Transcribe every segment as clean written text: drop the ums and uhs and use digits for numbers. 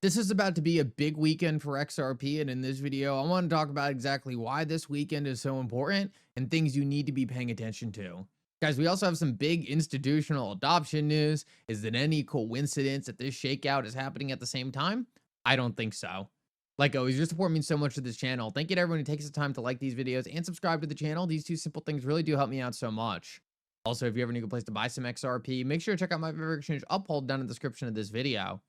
This is about to be a big weekend for XRP, and in this video, I want to talk about exactly why this weekend is so important and things you need to be paying attention to. Guys, we also have some big institutional adoption news. Is it any coincidence that this shakeout is happening at the same time? I don't think so. Like always, your support means so much to this channel. Thank you to everyone who takes the time to like these videos and subscribe to the channel. These two simple things really do help me out so much. Also, if you ever need a place to buy some XRP, make sure to check out my favorite exchange Uphold down in the description of this video.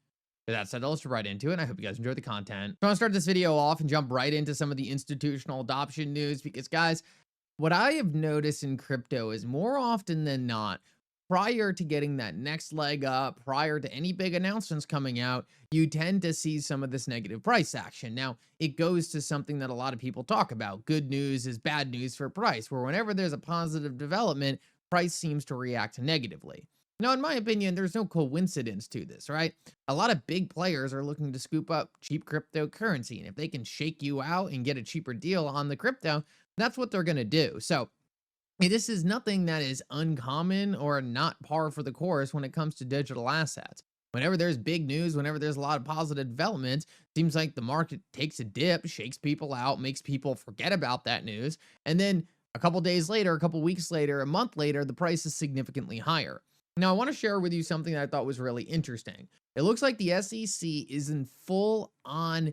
With that said, let's get right into it, and I hope you guys enjoy the content. So I'm going to start this video off and jump right into some of the institutional adoption news because, guys, what I have noticed in crypto is more often than not, prior to getting that next leg up, prior to any big announcements coming out, you tend to see some of this negative price action. Now, it goes to something that a lot of people talk about. Good news is bad news for price, where whenever there's a positive development, price seems to react negatively. Now, in my opinion, there's no coincidence to this, right? A lot of big players are looking to scoop up cheap cryptocurrency, and if they can shake you out and get a cheaper deal on the crypto, that's what they're going to do. So this is nothing that is uncommon or not par for the course when it comes to digital assets. Whenever there's big news, whenever there's a lot of positive developments, seems like the market takes a dip, shakes people out, makes people forget about that news, and then a couple days later, a couple weeks later, a month later, the price is significantly higher. Now, I want to share with you something that I thought was really interesting. It looks like the SEC is in full on,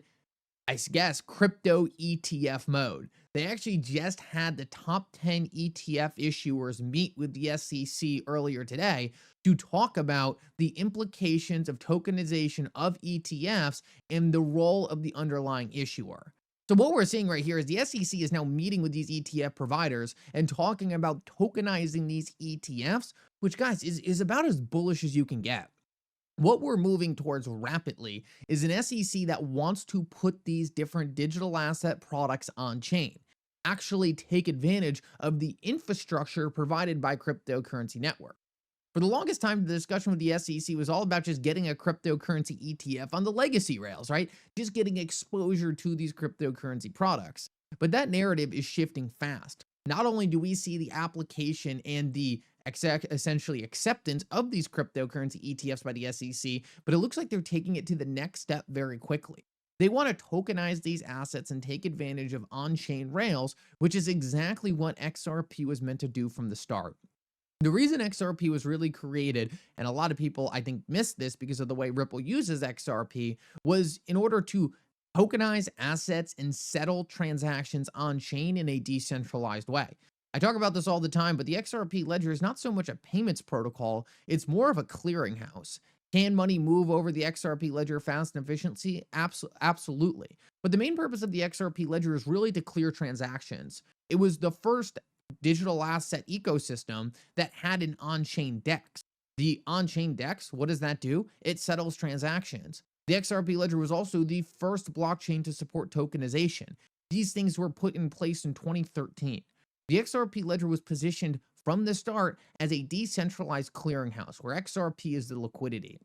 I guess, crypto ETF mode. They actually just had the top 10 ETF issuers meet with the SEC earlier today to talk about the implications of tokenization of ETFs and the role of the underlying issuer. So what we're seeing right here is the SEC is now meeting with these ETF providers and talking about tokenizing these ETFs, which, guys, is about as bullish as you can get. What we're moving towards rapidly is an SEC that wants to put these different digital asset products on chain, actually take advantage of the infrastructure provided by cryptocurrency network. For the longest time, the discussion with the SEC was all about just getting a cryptocurrency ETF on the legacy rails, right? Just getting exposure to these cryptocurrency products. But that narrative is shifting fast. Not only do we see the application and the essentially acceptance of these cryptocurrency ETFs by the SEC, but it looks like they're taking it to the next step very quickly. They want to tokenize these assets and take advantage of on-chain rails, which is exactly what XRP was meant to do from the start. The reason XRP was really created, and a lot of people I think missed this because of the way Ripple uses XRP, was in order to tokenize assets and settle transactions on chain in a decentralized way. I talk about this all the time, but the XRP ledger is not so much a payments protocol, it's more of a clearinghouse. Can money move over the XRP ledger fast and efficiently? Absolutely. But the main purpose of the XRP ledger is really to clear transactions. It was the first digital asset ecosystem that had an on-chain DEX. The on-chain DEX, what does that do? It settles transactions. The XRP ledger was also the first blockchain to support tokenization. These things were put in place in 2013. The XRP ledger was positioned from the start as a decentralized clearinghouse where XRP is the liquidity.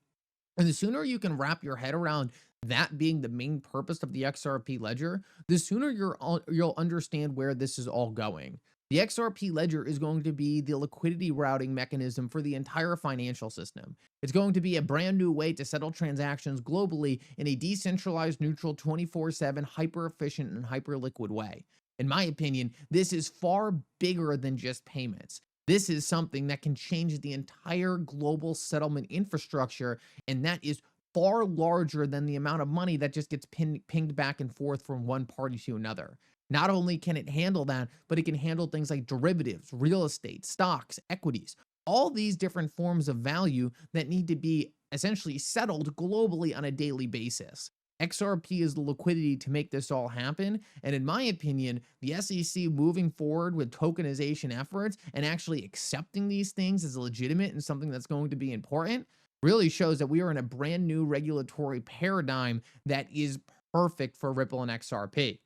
And the sooner you can wrap your head around that being the main purpose of the XRP ledger, the sooner you'll understand where this is all going. The XRP ledger is going to be the liquidity routing mechanism for the entire financial system. It's going to be a brand new way to settle transactions globally in a decentralized, neutral, 24/7, hyper-efficient, and hyper-liquid way. In my opinion, this is far bigger than just payments. This is something that can change the entire global settlement infrastructure, and that is far larger than the amount of money that just gets pinged back and forth from one party to another. Not only can it handle that, but it can handle things like derivatives, real estate, stocks, equities, all these different forms of value that need to be essentially settled globally on a daily basis. XRP is the liquidity to make this all happen, and in my opinion, the SEC moving forward with tokenization efforts and actually accepting these things as legitimate and something that's going to be important really shows that we are in a brand new regulatory paradigm that is perfect for Ripple and XRP.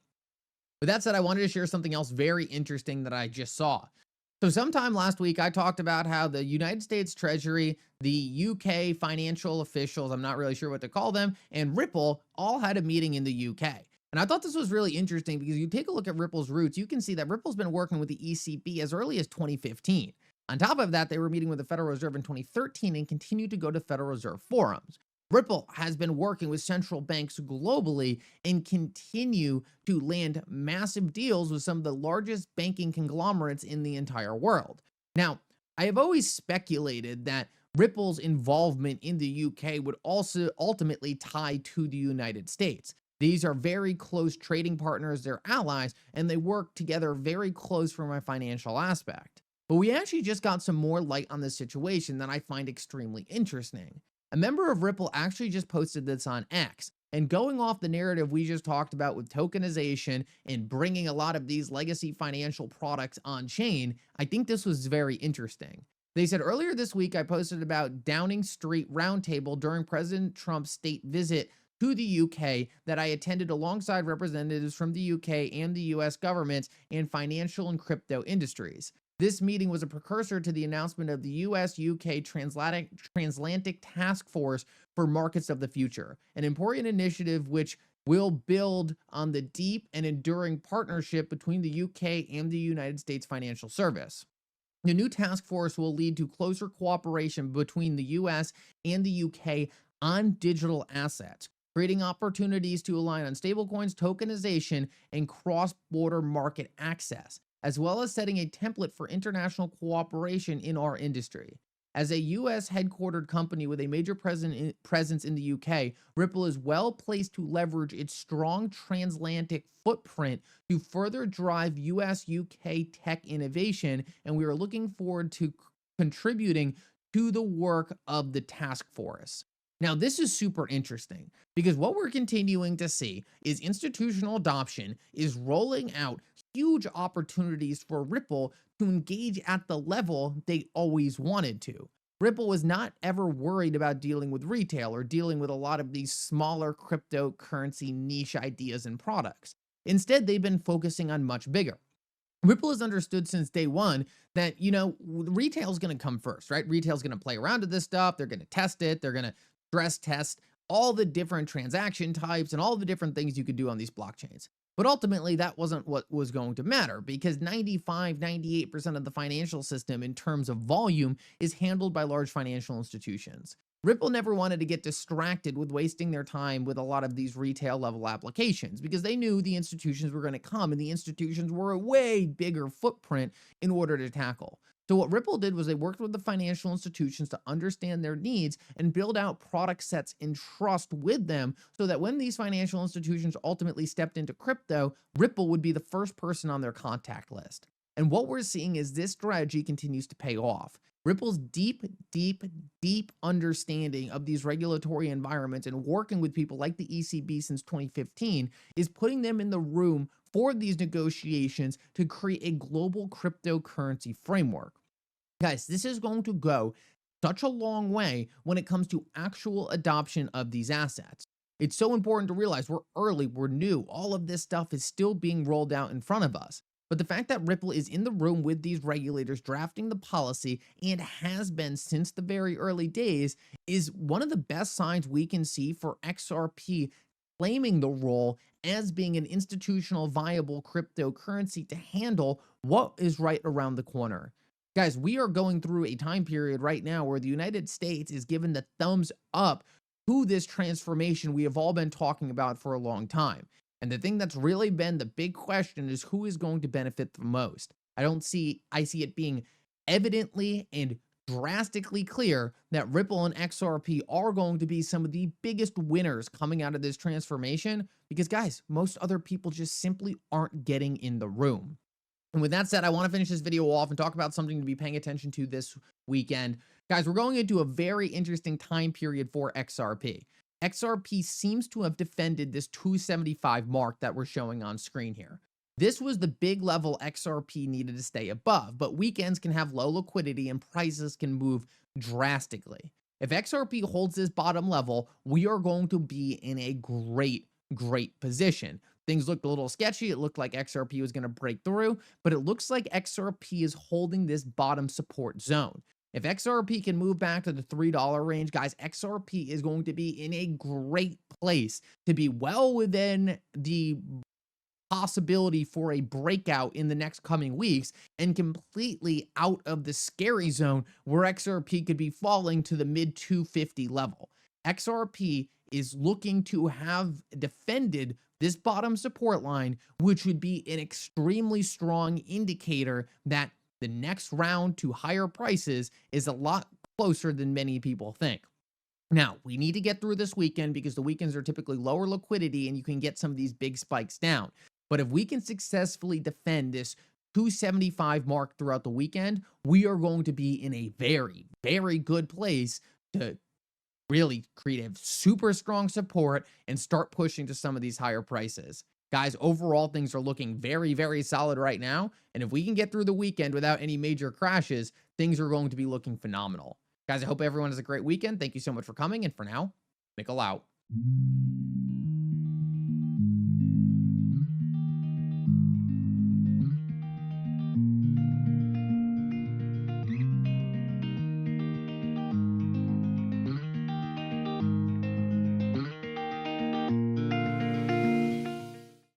With that said, I wanted to share something else very interesting that I just saw. So sometime last week, I talked about how the United States Treasury, the UK financial officials, I'm not really sure what to call them, and Ripple all had a meeting in the UK. And I thought this was really interesting because you take a look at Ripple's roots, you can see that Ripple's been working with the ECB as early as 2015. On top of that, they were meeting with the Federal Reserve in 2013 and continued to go to Federal Reserve forums. Ripple has been working with central banks globally and continue to land massive deals with some of the largest banking conglomerates in the entire world. Now, I have always speculated that Ripple's involvement in the UK would also ultimately tie to the United States. These are very close trading partners, they're allies, and they work together very close from a financial aspect. But we actually just got some more light on this situation that I find extremely interesting. A member of Ripple actually just posted this on X. And going off the narrative we just talked about with tokenization and bringing a lot of these legacy financial products on chain, I think this was very interesting. They said earlier this week, I posted about Downing Street Roundtable during President Trump's state visit to the UK that I attended alongside representatives from the UK and the US governments and financial and crypto industries. This meeting was a precursor to the announcement of the US-UK Transatlantic Task Force for Markets of the Future, an important initiative which will build on the deep and enduring partnership between the UK and the United States financial service. The new task force will lead to closer cooperation between the US and the UK on digital assets, creating opportunities to align on stablecoins, tokenization, and cross-border market access, as well as setting a template for international cooperation in our industry. As a US headquartered company with a major presence in the UK, Ripple is well placed to leverage its strong transatlantic footprint to further drive US UK tech innovation, and we are looking forward to contributing to the work of the task force. Now, this is super interesting because what we're continuing to see is institutional adoption is rolling out huge opportunities for Ripple to engage at the level they always wanted to. Ripple was not ever worried about dealing with retail or dealing with a lot of these smaller cryptocurrency niche ideas and products. Instead, they've been focusing on much bigger. Ripple has understood since day one that, retail is going to come first, right? Retail is going to play around with this stuff. They're going to test it. They're going to stress test all the different transaction types and all the different things you could do on these blockchains. But ultimately, that wasn't what was going to matter because 95, 98% of the financial system in terms of volume is handled by large financial institutions. Ripple never wanted to get distracted with wasting their time with a lot of these retail level applications because they knew the institutions were going to come and the institutions were a way bigger footprint in order to tackle. So what Ripple did was they worked with the financial institutions to understand their needs and build out product sets in trust with them so that when these financial institutions ultimately stepped into crypto, Ripple would be the first person on their contact list. And what we're seeing is this strategy continues to pay off. Ripple's deep understanding of these regulatory environments and working with people like the ECB since 2015 is putting them in the room for these negotiations to create a global cryptocurrency framework. Guys, this is going to go such a long way when it comes to actual adoption of these assets. It's so important to realize we're early, we're new, all of this stuff is still being rolled out in front of us. But the fact that Ripple is in the room with these regulators drafting the policy and has been since the very early days is one of the best signs we can see for XRP claiming the role as being an institutional viable cryptocurrency to handle what is right around the corner. Guys, we are going through a time period right now where the United States is given the thumbs up to this transformation we have all been talking about for a long time. And the thing that's really been the big question is who is going to benefit the most. I see it being evidently and drastically clear that Ripple and XRP are going to be some of the biggest winners coming out of this transformation because, guys, most other people just simply aren't getting in the room. And with that said, I want to finish this video off and talk about something to be paying attention to this weekend. Guys, we're going into a very interesting time period for XRP. XRP seems to have defended this 275 mark that we're showing on screen here. This was the big level XRP needed to stay above, but weekends can have low liquidity and prices can move drastically. If XRP holds this bottom level, we are going to be in a great position. Things looked a little sketchy. It looked like XRP was going to break through, but it looks like XRP is holding this bottom support zone. If XRP can move back to the $3 range, guys, XRP is going to be in a great place to be well within the possibility for a breakout in the next coming weeks and completely out of the scary zone where XRP could be falling to the mid 250 level. XRP is looking to have defended this bottom support line, which would be an extremely strong indicator that the next round to higher prices is a lot closer than many people think. Now, we need to get through this weekend because the weekends are typically lower liquidity and you can get some of these big spikes down. But if we can successfully defend this 275 mark throughout the weekend, we are going to be in a very, very good place to really create a super strong support and start pushing to some of these higher prices. Guys, overall, things are looking very, very solid right now. And if we can get through the weekend without any major crashes, things are going to be looking phenomenal. Guys, I hope everyone has a great weekend. Thank you so much for coming. And for now, Mickle out.